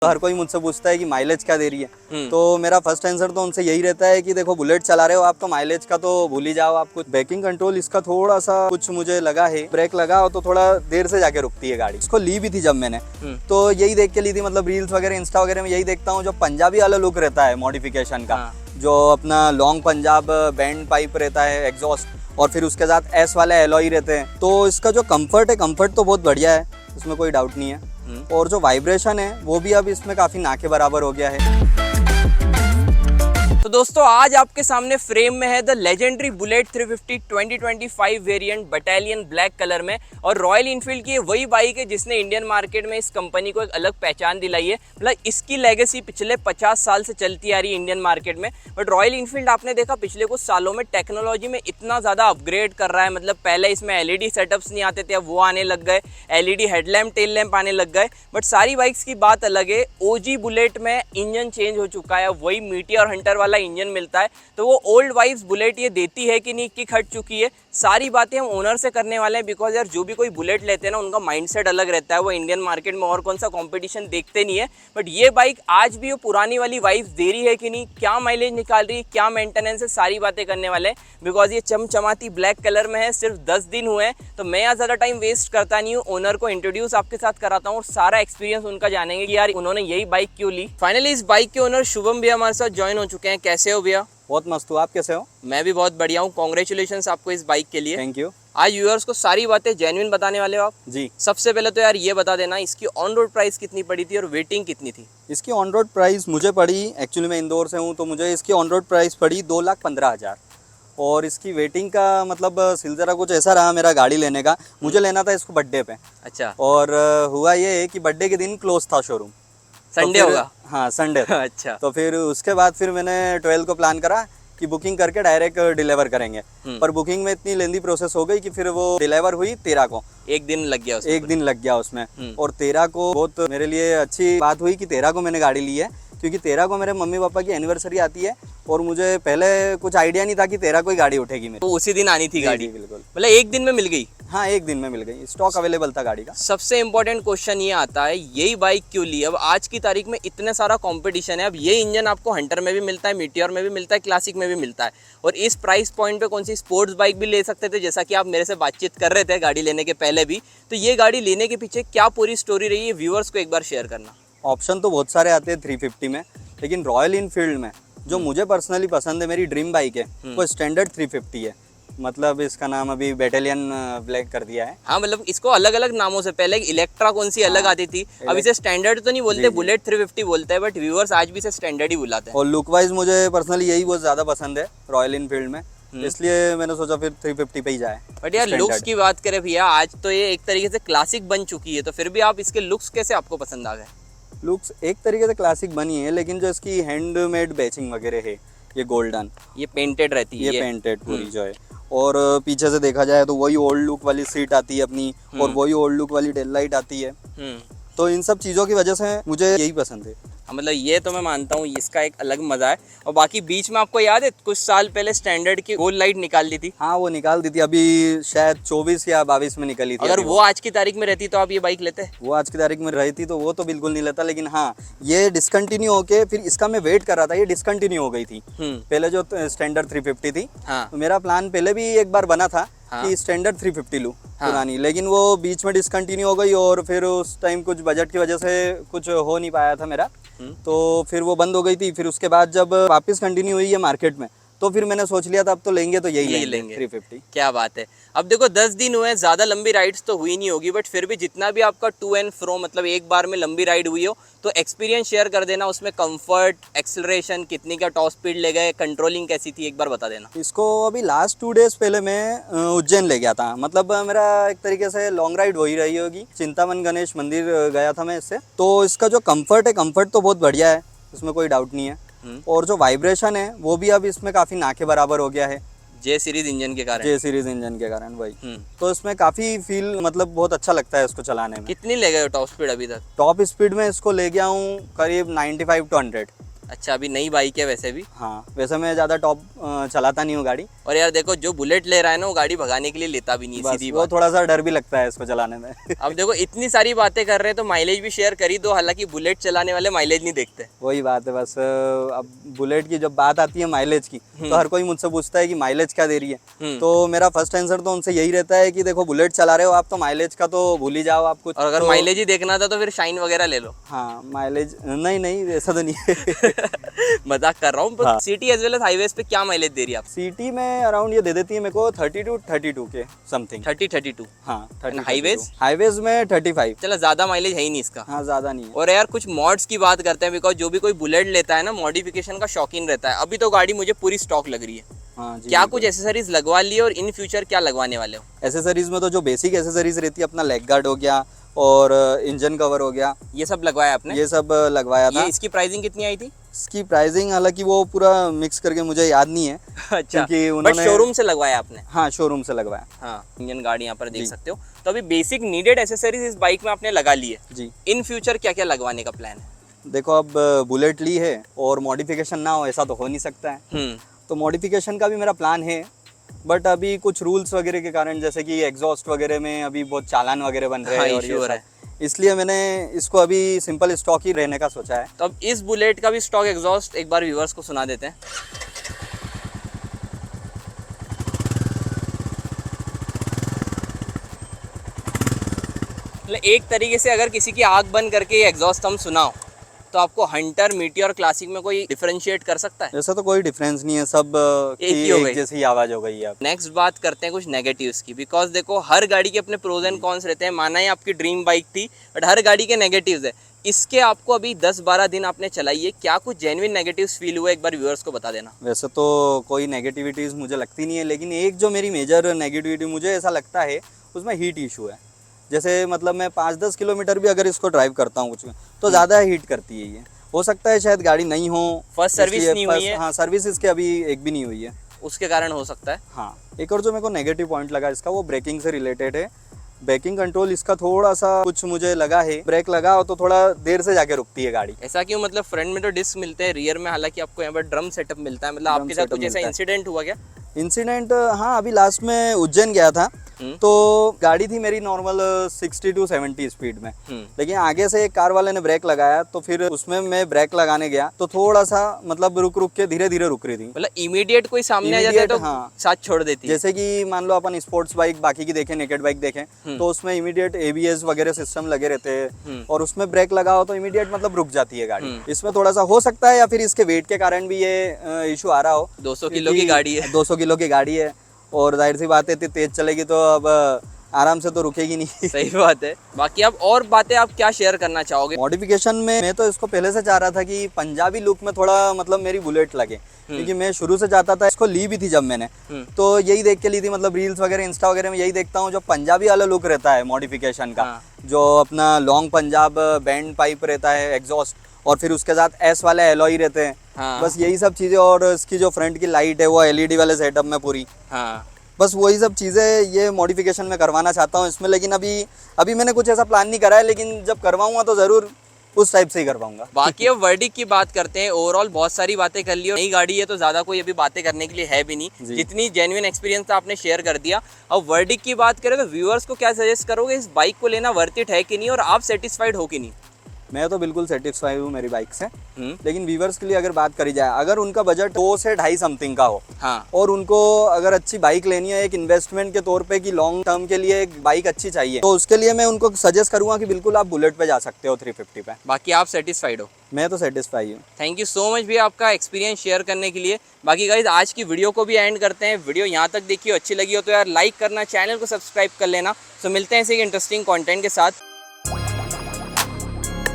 हर कोई मुझसे पूछता है कि माइलेज क्या दे रही है, तो मेरा फर्स्ट आंसर तो उनसे यही रहता है कि देखो बुलेट चला रहे हो आप तो माइलेज का तो भूल ही जाओ। आप कुछ ब्रेकिंग कंट्रोल इसका थोड़ा सा कुछ मुझे लगा है, ब्रेक लगाओ तो थोड़ा देर से जाके रुकती है गाड़ी। इसको ली भी थी जब मैंने तो यही देख के ली थी, मतलब रील्स वगैरह इंस्टा वगैरह में यही देखता हूँ जो पंजाबी वाला लुक रहता है मॉडिफिकेशन का, जो अपना लॉन्ग पंजाब बैंड पाइप रहता है एग्जॉस्ट और फिर उसके साथ एस वाले एलॉय रहते हैं। तो इसका जो कंफर्ट है, कंफर्ट तो बहुत बढ़िया है, इसमें कोई डाउट नहीं है। और जो वाइब्रेशन है वो भी अब इसमें काफी ना के बराबर हो गया है। तो दोस्तों आज आपके सामने फ्रेम में है the legendary bullet 350 2025 variant battalion black colour में। और रॉयल इनफील्ड की वही बाइक है जिसने इंडियन मार्केट में इस कंपनी को एक अलग पहचान दिलाई है। मतलब इसकी लेगेसी पिछले 50 साल से चलती आ रही है इंडियन मार्केट में। बट रॉयल इनफील्ड आपने देखा पिछले कुछ सालों में टेक्नोलॉजी में इतना ज़्यादा अपग्रेड कर रहा है। मतलब पहले इसमें एलईडी सेटअप्स नहीं आते थे, अब वो आने लग गए, एलईडी हेडलैम्प टेल लैम्प आने लग गए। बट सारी बाइक्स की बात अलग है। ओजी बुलेट में इंजन चेंज हो चुका है, वही मीटियर हंटर वाला इंजन मिलता है। तो वो ओल्ड वाइब्स बुलेट ये देती है कि नहीं, किक हट चुकी है, सारी बातें हम ओनर से करने वाले हैं। बिकॉज यार जो भी कोई बुलेट लेते हैं ना उनका माइंडसेट अलग रहता है, वो इंडियन मार्केट में और कौन सा कंपटीशन देखते नहीं है। बट ये बाइक आज भी वो पुरानी वाली वाइब्स दे रही है कि नहीं, क्या माइलेज निकाल रही है, क्या मेंटेनेंस है, सारी बातें करने वाले हैं। बिकॉज ये चमचमाती ब्लैक कलर में है, सिर्फ 10 दिन हुए हैं, तो मैं यहाँ ज़्यादा टाइम वेस्ट करता नहीं हूँ। ओनर को इंट्रोड्यूस आपके साथ कराता हूँ और सारा एक्सपीरियंस उनका जानेंगे कि यार उन्होंने यही बाइक क्यों ली। फाइनली इस बाइक के ओनर शुभम भैया हमारे साथ ज्वाइन हो चुके हैं। कैसे हो भैया? बहुत मस्त हो, आप कैसे हो? मैं भी बहुत बढ़िया हूँ। कॉन्ग्रेचुलेशंस आपको इस बाइक के लिए। Thank you. आज व्यूअर्स को सारी बातें जेन्युइन बताने वाले हो आप जी। सबसे पहले तो यार ये बता देना इसकी ऑन रोड प्राइस कितनी पड़ी थी और वेटिंग कितनी थी? इसकी ऑन रोड प्राइस मुझे पड़ी, एक्चुअली मैं इंदौर से हूँ तो मुझे इसकी ऑन रोड प्राइस पड़ी 2,15,000 और इसकी वेटिंग का मतलब सिलसिला कुछ ऐसा रहा मेरा गाड़ी लेने का। मुझे लेना था इसको बर्थडे पे। अच्छा। और हुआ ये है कि बर्थडे के दिन क्लोज था शोरूम, संडे तो होगा? हाँ संडे था। अच्छा। तो फिर उसके बाद फिर मैंने 12 को प्लान करा कि बुकिंग करके डायरेक्ट डिलीवर करेंगे। पर बुकिंग में इतनी लेंदी प्रोसेस हो गई कि फिर वो डिलीवर हुई 13 को। एक दिन लग गया उसमें? एक दिन लग गया उसमें। और 13 को बहुत मेरे लिए अच्छी बात हुई कि 13 को मैंने गाड़ी ली है, क्योंकि 13 को मेरे मम्मी पापा की एनिवर्सरी आती है और मुझे पहले कुछ आइडिया नहीं था कि 13 को ही गाड़ी उठेगी मेरी। तो उसी दिन आनी थी गाड़ी? बिल्कुल। मतलब एक दिन में मिल गई? हाँ एक दिन में मिल गई, स्टॉक अवेलेबल था गाड़ी का। सबसे इम्पोर्टेंट क्वेश्चन ये आता है यही बाइक क्यों ली? अब आज की तारीख में इतने सारा कंपटीशन है, अब ये इंजन आपको हंटर में भी मिलता है, मीटियोर में भी मिलता है, क्लासिक में भी मिलता है, और इस प्राइस पॉइंट पे कौन सी स्पोर्ट्स बाइक भी ले सकते थे, जैसा कि आप मेरे से बातचीत कर रहे थे गाड़ी लेने के पहले भी। तो ये गाड़ी लेने के पीछे क्या पूरी स्टोरी रही है, व्यूअर्स को एक बार शेयर करना। ऑप्शन तो बहुत सारे आते हैं 350 में, लेकिन रॉयल इनफील्ड में जो मुझे पर्सनली पसंद है, मेरी ड्रीम बाइक है, वो स्टैंडर्ड 350 है। मतलब इसका नाम अभी बैटालियन ब्लैक कर दिया है। हाँ मतलब इसको अलग अलग नामों से, पहले इलेक्ट्रा कौन सी अलग आती थी, अब इसे स्टैंडर्ड तो नहीं बोलते, बुलेट 350 बोलते हैं, बट व्यूअर्स आज भी इसे स्टैंडर्ड ही बुलाते हैं। और लुक वाइज मुझे पर्सनली यही बहुत ज़्यादा पसंद है रॉयल इनफील्ड में, इसलिए मैंने सोचा फिर 350 पे ही जाए। बट यार लुक्स की बात करें भैया, आज तो ये एक तरीके से क्लासिक बन चुकी है, तो फिर भी आप इसके लुक्स कैसे आपको पसंद आ गए? लुक्स एक तरीके से क्लासिक बनी है, लेकिन जो इसकी हैंडमेड बैचिंग वगैरह है, ये गोल्डन, ये पेंटेड रहती है, ये पेंटेड पूरी जो है। और पीछे से देखा जाए तो वही ओल्ड लुक वाली सीट आती है अपनी, और वही ओल्ड लुक वाली टेल लाइट आती है। तो इन सब चीज़ों की वजह से मुझे यही पसंद है। मतलब ये तो मैं मानता हूँ, इसका एक अलग मजा है। और बाकी बीच में आपको याद है कुछ साल पहले स्टैंडर्ड की गोल लाइट निकाल दी थी? हाँ वो निकाल दी थी, अभी शायद 24 या 22 में निकली थी। अगर वो आज की तारीख में रहती तो आप ये बाइक लेते? वो आज की तारीख में रही थी तो वो तो बिल्कुल नहीं लेता, लेकिन हाँ ये डिसकंटिन्यू होके फिर इसका मैं वेट कर रहा था, ये डिसकंटिन्यू हो गई थी। पहले जो स्टैंडर्ड 350 थी, तो मेरा प्लान पहले भी एक बार बना था कि स्टैंडर्ड 350 लूँ पुरानी, लेकिन वो बीच में डिसकंटिन्यू हो गई और फिर उस टाइम कुछ बजट की वजह से कुछ हो नहीं पाया था मेरा, तो फिर वो बंद हो गई थी। फिर उसके बाद जब वापस कंटिन्यू हुई है मार्केट में, तो फिर मैंने सोच लिया था अब तो लेंगे तो यही लेंगे 350। क्या बात है। अब देखो 10 दिन हुए, ज़्यादा लंबी राइड्स तो हुई नहीं होगी, बट फिर भी जितना भी आपका टू एंड फ्रो मतलब एक बार में लंबी राइड हुई हो, तो एक्सपीरियंस शेयर कर देना। उसमें कंफर्ट, एक्सेलरेशन, कितनी का टॉप स्पीड ले गए, कंट्रोलिंग कैसी थी, एक बार बता देना। इसको अभी लास्ट 2 डेज पहले मैं उज्जैन ले गया था, मतलब मेरा एक तरीके से लॉन्ग राइड हो ही रही होगी। चिंतामन गणेश मंदिर गया था मैं इससे। तो इसका जो कंफर्ट है, कंफर्ट तो बहुत बढ़िया है, इसमें कोई डाउट नहीं है। और जो वाइब्रेशन है वो भी अब इसमें काफी ना के बराबर हो गया है, जे सीरीज इंजन के कारण। जे सीरीज इंजन के कारण वही। तो इसमें काफी फील मतलब बहुत अच्छा लगता है इसको चलाने में। कितनी ले गए टॉप स्पीड अभी तक? टॉप स्पीड में इसको ले गया हूँ करीब 95 to 100। अच्छा, अभी नई बाइक है वैसे भी। हाँ, वैसे मैं ज़्यादा टॉप चलाता नहीं हूँ गाड़ी। और यार देखो, जो बुलेट ले रहा है ना, वो गाड़ी भगाने के लिए लेता भी नहीं, बस सीधी वो बात। थोड़ा सा डर भी लगता है इसको चलाने में। अब देखो, इतनी सारी बातें कर रहे हैं तो माइलेज भी शेयर कर ही दो। हालांकि बुलेट चलाने वाले माइलेज नहीं देखते। वही बात है बस। अब बुलेट की जब बात आती है माइलेज की, तो हर कोई मुझसे पूछता है कि माइलेज क्या दे रही है। तो मेरा फर्स्ट आंसर तो उनसे यही रहता है कि देखो बुलेट चला रहे हो आप, तो माइलेज का तो भूल ही जाओ आप कुछ। और अगर तो, माइलेज ही देखना था तो फिर शाइन वगैरह ले लो। हाँ माइलेज नहीं ऐसा तो नहीं है। मजाक कर रहा हूँ। हाँ। City as well as highways पे क्या माइलेज दे रही है आप? सिटी में अराउंड ये दे देती है मेरे को 32 के समथिंग। 30-32। हाँ 30 हाईवेज? हाईवेज में 35। चलो, ज्यादा माइलेज है ही नहीं इसका। हाँ ज़्यादा नहीं है। और यार कुछ मॉड्स की बात करते हैं, बिकॉज जो भी कोई बुलेट लेता है ना, मॉडिफिकेशन का शौकीन रहता है। अभी तो गाड़ी मुझे पूरी स्टॉक लग रही है। हाँ जी। क्या कुछ एसेसरीज लगवा ली और इन फ्यूचर क्या लगवाने वाले हो? एसेसरीज में तो जो बेसिक एसेसरीज रहती है, अपना लेग गार्ड हो गया और इंजन कवर हो गया, ये सब लगवाया आपने? ये सब लगवाया था। ये इसकी प्राइसिंग कितनी आई थी? इसकी प्राइसिंग हालांकि वो पूरा मिक्स करके मुझे याद नहीं है। अच्छा, क्योंकि बट उन्होंने शोरूम से लगवाया आपने? हाँ शोरूम से लगवाया। हाँ, इंजन गार्ड यहाँ पर देख जी। सकते हो। तो अभी बेसिक नीडेड एसेसरीज इस बाइक में आपने लगा ली है। जी इन फ्यूचर क्या क्या लगवाने का प्लान है? देखो, अब बुलेट ली है और मॉडिफिकेशन ना हो ऐसा तो हो नहीं सकता है। तो मॉडिफिकेशन का भी मेरा प्लान है, बट अभी कुछ रूल्स वगैरह के कारण, जैसे कि एग्जॉस्ट वगैरह में अभी बहुत चालान वगैरह बन रहे हाँ, हैं और issue ये हो सब, रहा है। इसलिए मैंने इसको अभी सिंपल स्टॉक ही रहने का सोचा है। तो अब इस बुलेट का भी स्टॉक एग्जॉस्ट एक बार व्यूअर्स को सुना देते हैं। मतलब एक तरीके से अगर किसी की आग बंद करके ये एग्जॉस्ट हम सुनाओ, तो आपको हंटर, मीटियोर, क्लासिक में कोई डिफरेंशिएट कर सकता है? ऐसा तो कोई डिफरेंस नहीं है, सब एक की ही हो गई। एक जैसी आवाज़ हो गई है अब। नेक्स्ट बात करते हैं कुछ नेगेटिव्स की, बिकॉज देखो हर गाड़ी के अपने प्रोज एंड कॉन्स रहते हैं। माना ही आपकी ड्रीम बाइक थी, बट हर गाड़ी के नेगेटिव्स है। इसके आपको अभी 10-12 दिन आपने चलाई है, क्या कुछ जेन्युइन नेगेटिव्स फील हुए, एक बार व्यूअर्स को बता देना। वैसे तो कोई नेगेटिविटीज़ मुझे लगती नहीं है, लेकिन एक जो मेरी मेजर नेगेटिविटी मुझे ऐसा लगता है, उसमें हीट इशू है। जैसे मतलब मैं 5-10 किलोमीटर भी अगर इसको ड्राइव करता हूँ कुछ में, तो ज़्यादा हीट करती है ये। हो सकता है शायद गाड़ी नहीं हो, फर्स्ट सर्विस इसलिए नहीं हुई है? हाँ, सर्विस इसके अभी एक भी नहीं हुई है, उसके कारण हो सकता है। हाँ। एक और जो मेरे को नेगेटिव पॉइंट लगा इसका, वो ब्रेकिंग से रिलेटेड है। ब्रेकिंग कंट्रोल इसका थोड़ा सा कुछ मुझे लगा है, ब्रेक लगाओ तो थोड़ा देर से जाके रुकती है गाड़ी। ऐसा क्यों? मतलब फ्रंट में तो डिस्क मिलते हैं, रियर में हालांकि आपको यहाँ पर ड्रम सेटअप मिलता है। मतलब आपके साथ कुछ ऐसा इंसिडेंट हुआ क्या? इंसिडेंट, हाँ, अभी लास्ट में उज्जैन गया था, तो गाड़ी थी मेरी नॉर्मल 60 to 70 स्पीड में, लेकिन आगे से एक कार वाले ने ब्रेक लगाया, तो फिर उसमें मैं ब्रेक लगाने गया तो थोड़ा सा मतलब रुक के धीरे धीरे रुक रही थी। मतलब इमीडिएट कोई सामने आ जाता है तो हाँ। साथ छोड़ देती है। जैसे कि मान लो अपन स्पोर्ट्स बाइक बाकी की देखें, नेकेड बाइक देखें, तो उसमें इमीडिएट ABS वगैरह सिस्टम लगे रहते हैं, और उसमें ब्रेक लगाओ तो इमीडिएट मतलब रुक जाती है गाड़ी। इसमें थोड़ा सा हो सकता है, या फिर इसके वेट के कारण भी ये इशू आ रहा हो। 200 किलो की गाड़ी है। 200 किलो की गाड़ी है, और जाहिर सी बात है इतनी तेज चलेगी तो अब आराम से तो रुकेगी नहीं। सही बात है। बाकी अब और बातें आप क्या शेयर करना चाहोगे? मॉडिफिकेशन में मैं तो इसको पहले से चाह रहा था कि पंजाबी लुक में थोड़ा मतलब मेरी बुलेट लगे, क्योंकि मैं शुरू से चाहता था। इसको ली भी थी जब मैंने, तो यही देख के ली थी, मतलब रील्स वगैरह, इंस्टा वगैरह में यही देखता हूँ, जो पंजाबी वाला लुक रहता है मॉडिफिकेशन का। जो अपना लॉन्ग पंजाब बैंड पाइप रहता है एग्जॉस्ट, और फिर उसके साथ एस वाले एलॉय रहते हैं। बस यही सब चीज़ें, और इसकी जो फ्रंट की लाइट है वो LED वाले सेटअप में पूरी, बस वही सब चीज़ें ये मॉडिफिकेशन में करवाना चाहता हूँ इसमें। लेकिन अभी मैंने कुछ ऐसा प्लान नहीं करा है, लेकिन जब करवाऊंगा तो ज़रूर उस टाइप से ही करवाऊंगा। बाकी अब वर्डिक की बात करते हैं। ओवरऑल बहुत सारी बातें कर ली, और नई गाड़ी है तो ज़्यादा कोई अभी बातें करने के लिए है भी नहीं। जितनी जेन्युइन एक्सपीरियंस था आपने शेयर कर दिया। अब वर्डिक की बात करें तो व्यूअर्स को क्या सजेस्ट करोगे, इस बाइक को लेना वर्थ इट है कि नहीं, और आप सेटिस्फाइड हो कि नहीं? मैं तो बिल्कुल सेटिस्फाई हूँ मेरी बाइक से, लेकिन व्यूवर्स के लिए अगर बात करी जाए, अगर उनका बजट 2 से 2.5 समथिंग का हो, हाँ, और उनको अगर अच्छी बाइक लेनी है एक इन्वेस्टमेंट के तौर पे, कि लॉन्ग टर्म के लिए एक बाइक अच्छी चाहिए, तो उसके लिए मैं उनको सजेस्ट करूंगा कि बिल्कुल आप बुलेट पे जा सकते हो 350 पे। बाकी आप सेटिस्फाइड हो? मैं तो सेटिस्फाई हूँ। थैंक यू सो मच भैया आपका एक्सपीरियंस शेयर करने के लिए। बाकी गाइस आज की वीडियो को भी एंड करते हैं। वीडियो यहाँ तक देखी हो, अच्छी लगी हो तो यार लाइक करना, चैनल को सब्सक्राइब कर लेना। तो मिलते हैं ऐसे इंटरेस्टिंग कंटेंट के साथ।